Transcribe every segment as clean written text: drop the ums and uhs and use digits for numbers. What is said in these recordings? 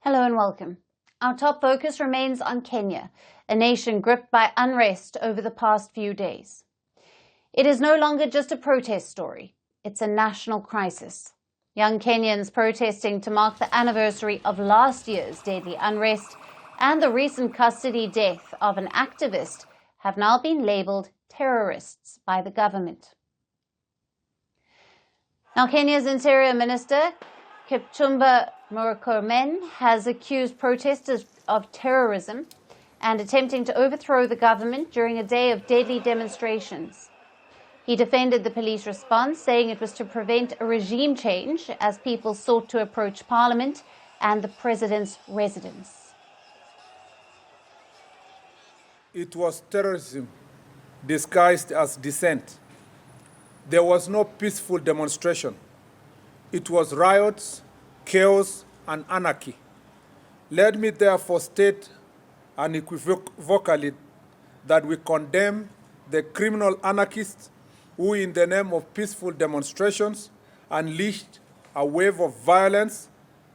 Hello and welcome. Our top focus remains on Kenya, a nation gripped by unrest over the past few days. It is no longer just a protest story. It's a national crisis. Young Kenyans protesting to mark the anniversary of last year's deadly unrest and the recent custody death of an activist have now been labelled terrorists by the government. Now, Kenya's Interior Minister, Kipchumba Murkomen, has accused protesters of terrorism and attempting to overthrow the government during a day of deadly demonstrations. He defended the police response, saying it was to prevent a regime change as people sought to approach Parliament and the president's residence. It was terrorism disguised as dissent. There was no peaceful demonstration. It was riots, chaos, and anarchy. Let me therefore state unequivocally that we condemn the criminal anarchists who, in the name of peaceful demonstrations, unleashed a wave of violence,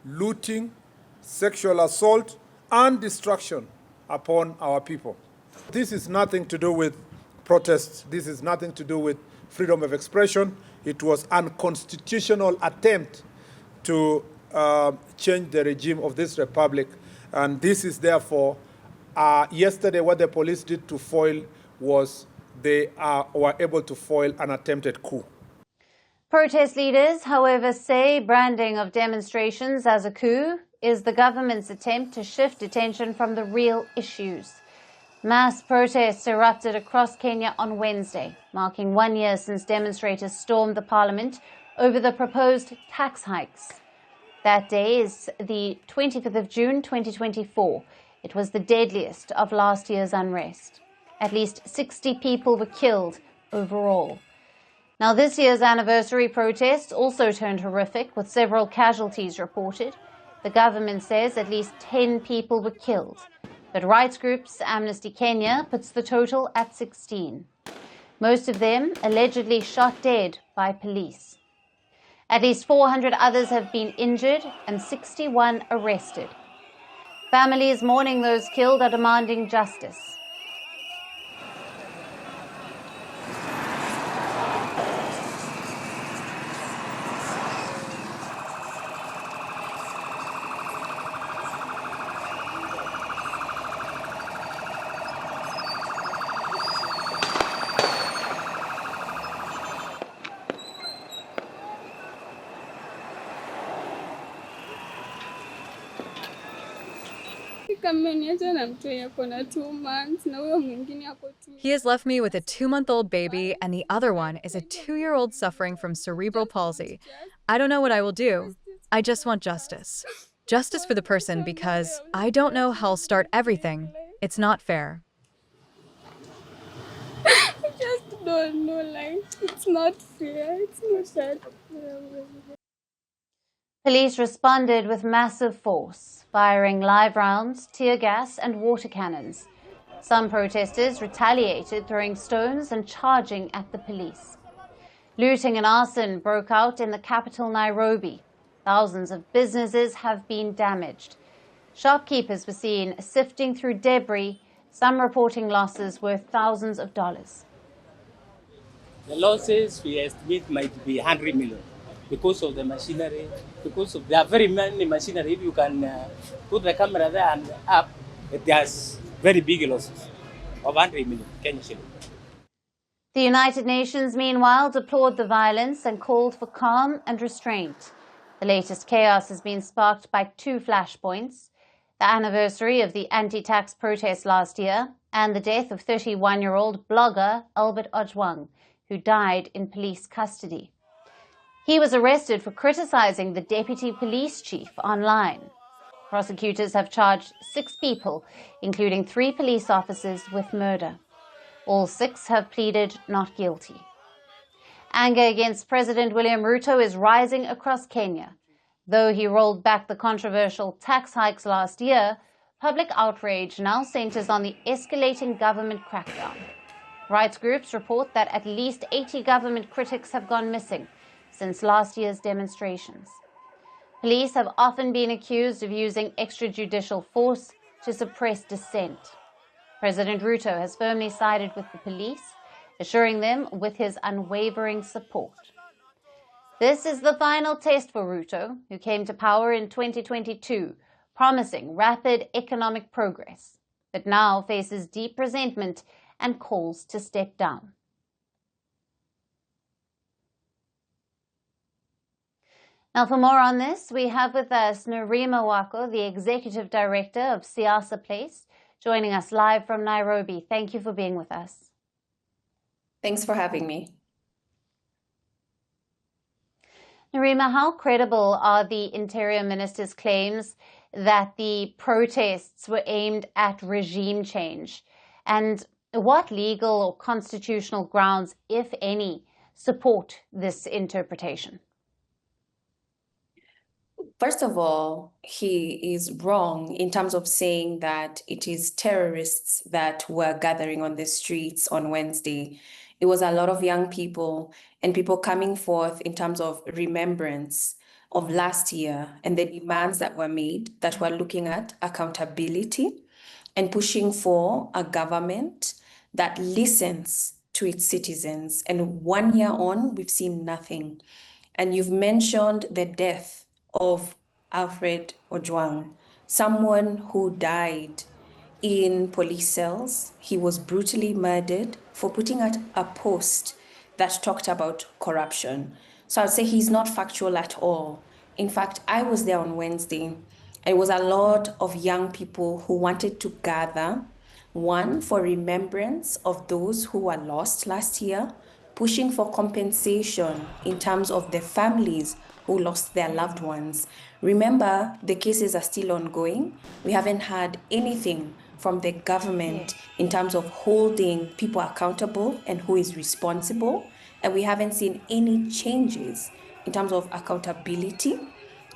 looting, sexual assault, and destruction upon our people. This is nothing to do with protests. This is nothing to do with freedom of expression. It was an unconstitutional attempt to change the regime of this republic. And this is therefore, yesterday what the police did to foil was they were able to foil an attempted coup. Protest leaders, however, say branding of demonstrations as a coup is the government's attempt to shift attention from the real issues. Mass protests erupted across Kenya on Wednesday, marking 1 year since demonstrators stormed the parliament over the proposed tax hikes. That day is the 25th of June 2024. It was the deadliest of last year's unrest. At least 60 people were killed overall. Now, this year's anniversary protests also turned horrific, with several casualties reported. The government says at least 10 people were killed. But rights groups Amnesty Kenya puts the total at 16. Most of them allegedly shot dead by police. At least 400 others have been injured and 61 arrested. Families mourning those killed are demanding justice. He has left me with a 2-month-old baby, and the other one is a 2-year-old suffering from cerebral palsy. I don't know what I will do. I just want justice. Justice for the person, because I don't know how I'll start everything. It's not fair. I just don't know, it's not fair. It's not fair. Police responded with massive force, firing live rounds, tear gas, and water cannons. Some protesters retaliated, throwing stones and charging at the police. Looting and arson broke out in the capital, Nairobi. Thousands of businesses have been damaged. Shopkeepers were seen sifting through debris, some reporting losses worth thousands of dollars. The losses we estimate might be 100 million. Because of the machinery, there are very many machinery. If you can put the camera there and up, it has very big losses of 100 million Kenyan shillings. The United Nations, meanwhile, deplored the violence and called for calm and restraint. The latest chaos has been sparked by 2 flashpoints: the anniversary of the anti-tax protest last year and the death of 31-year-old blogger Albert Ojwang, who died in police custody. He was arrested for criticizing the deputy police chief online. Prosecutors have charged 6 people, including 3 police officers, with murder. All 6 have pleaded not guilty. Anger against President William Ruto is rising across Kenya. Though he rolled back the controversial tax hikes last year, public outrage now centers on the escalating government crackdown. Rights groups report that at least 80 government critics have gone missing since last year's demonstrations. Police have often been accused of using extrajudicial force to suppress dissent. President Ruto has firmly sided with the police, assuring them with his unwavering support. This is the final test for Ruto, who came to power in 2022, promising rapid economic progress, but now faces deep resentment and calls to step down. Now, for more on this, we have with us Nerima Wako, the Executive Director of Siasa Place, joining us live from Nairobi. Thank you for being with us. Thanks for having me. Nerima, how credible are the Interior Minister's claims that the protests were aimed at regime change? And what legal or constitutional grounds, if any, support this interpretation? First of all, he is wrong in terms of saying that it is terrorists that were gathering on the streets on Wednesday. It was a lot of young people and people coming forth in terms of remembrance of last year and the demands that were made that were looking at accountability and pushing for a government that listens to its citizens. And 1 year on, we've seen nothing. And you've mentioned the death of Alfred Ojwang, someone who died in police cells. He was brutally murdered for putting out a post that talked about corruption. So I'd say he's not factual at all. In fact, I was there on Wednesday. It was a lot of young people who wanted to gather, one, for remembrance of those who were lost last year, pushing for compensation in terms of the families who lost their loved ones. Remember, the cases are still ongoing. We haven't had anything from the government in terms of holding people accountable and who is responsible. And we haven't seen any changes in terms of accountability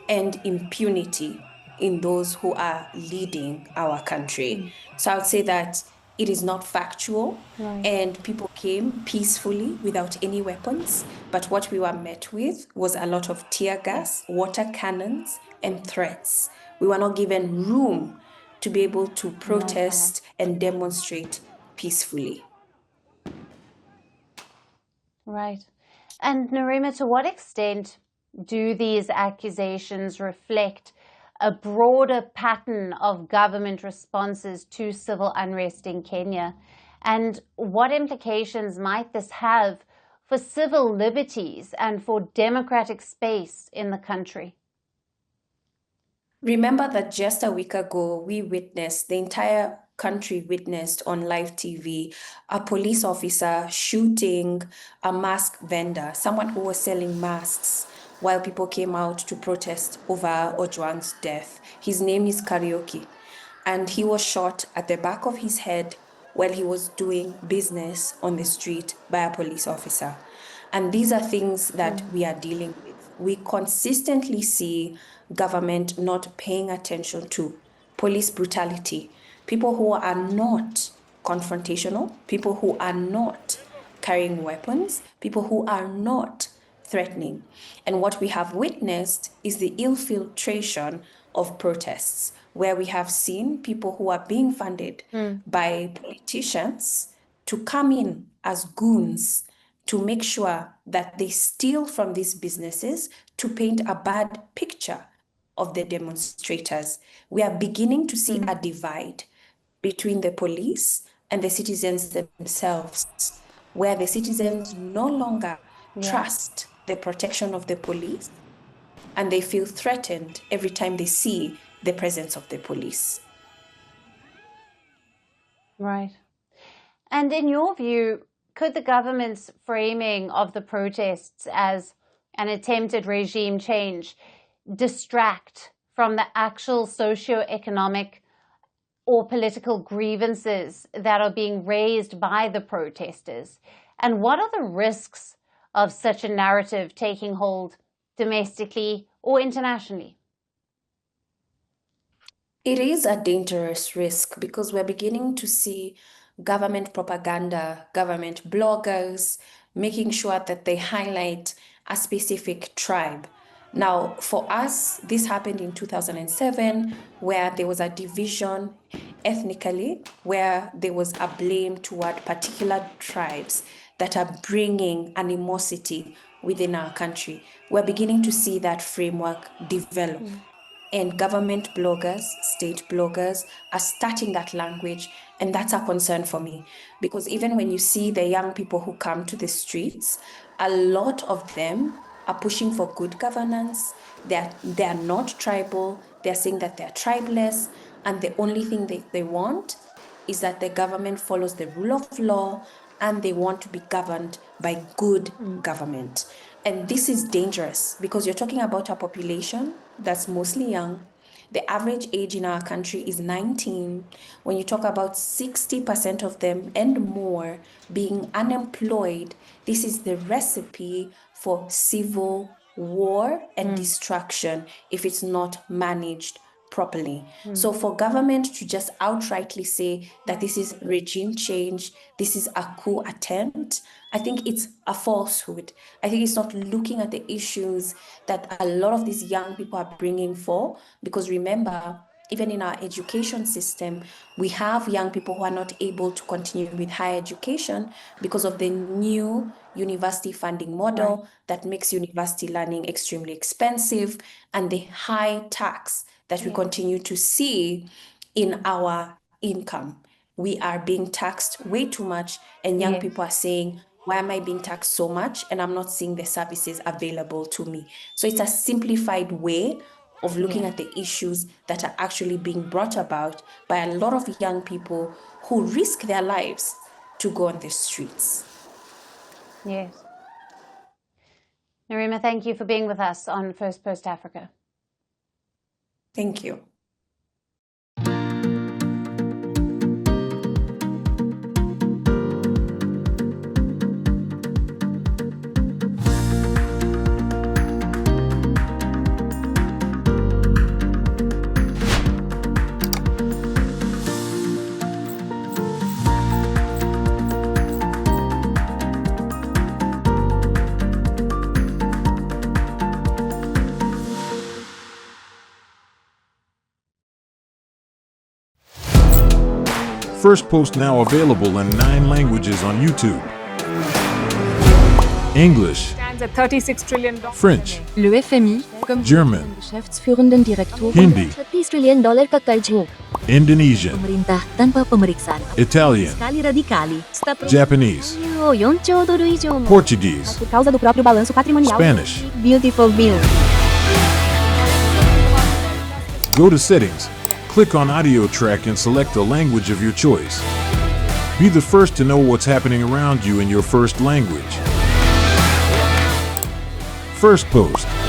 and impunity in those who are leading our country. So I would say that it is not factual, and people came peacefully without any weapons. But what we were met with was a lot of tear gas, water cannons, and threats. We were not given room to be able to protest and demonstrate peacefully. Right. And Nerima, to what extent do these accusations reflect a broader pattern of government responses to civil unrest in Kenya? And what implications might this have for civil liberties and for democratic space in the country? Remember that just a week ago, we witnessed, the entire country witnessed on live TV, a police officer shooting a mask vendor, someone who was selling masks, while people came out to protest over Ojwang's death. His name is Karaoke, and he was shot at the back of his head while he was doing business on the street by a police officer. And these are things that we are dealing with. We consistently see government not paying attention to police brutality, people who are not confrontational, people who are not carrying weapons, people who are not threatening. And what we have witnessed is the infiltration of protests, where we have seen people who are being funded by politicians to come in as goons to make sure that they steal from these businesses to paint a bad picture of the demonstrators. We are beginning to see a divide between the police and the citizens themselves, where the citizens no longer trust the protection of the police, and they feel threatened every time they see the presence of the police. Right. And in your view, could the government's framing of the protests as an attempted regime change distract from the actual socio-economic or political grievances that are being raised by the protesters? And what are the risks of such a narrative taking hold domestically or internationally? It is a dangerous risk because we're beginning to see government propaganda, government bloggers, making sure that they highlight a specific tribe. Now, for us, this happened in 2007, where there was a division ethnically, where there was a blame toward particular tribes that are bringing animosity within our country. We're beginning to see that framework develop. And government bloggers, state bloggers are starting that language. And that's a concern for me. Because even when you see the young people who come to the streets, a lot of them are pushing for good governance. They're not tribal. They're saying that they're tribeless. And the only thing they want is that the government follows the rule of law and they want to be governed by good government. And this is dangerous because you're talking about a population that's mostly young. The average age in our country is 19. When you talk about 60% of them and more being unemployed, this is the recipe for civil war and destruction if it's not managed properly. So for government to just outrightly say that this is regime change, this is a coup attempt, I think it's a falsehood. I think it's not looking at the issues that a lot of these young people are bringing for, because remember, even in our education system, we have young people who are not able to continue with higher education because of the new university funding model that makes university learning extremely expensive, and the high tax that we continue to see in our income. We are being taxed way too much, and young people are saying, why am I being taxed so much and I'm not seeing the services available to me? So it's a simplified way of looking at the issues that are actually being brought about by a lot of young people who risk their lives to go on the streets. Yes. Narima, thank you for being with us on First Post Africa. Thank you. Firstpost now available in 9 languages on YouTube. English, Stands at $36 trillion. French, Le FMI, comme German, Geschäftsführenden Direktor, Hindi, $30 trillion ka-charge mo. Indonesian, Pemerintah tanpa pemeriksaan. Italian, Skali radikali. Japanese, 4 兆ドル以上も. Portuguese, Por causa do próprio balanço patrimonial. Spanish. Beautiful bill. Go to Settings, click on Audio Track and select a language of your choice. Be the first to know what's happening around you in your first language. Firstpost.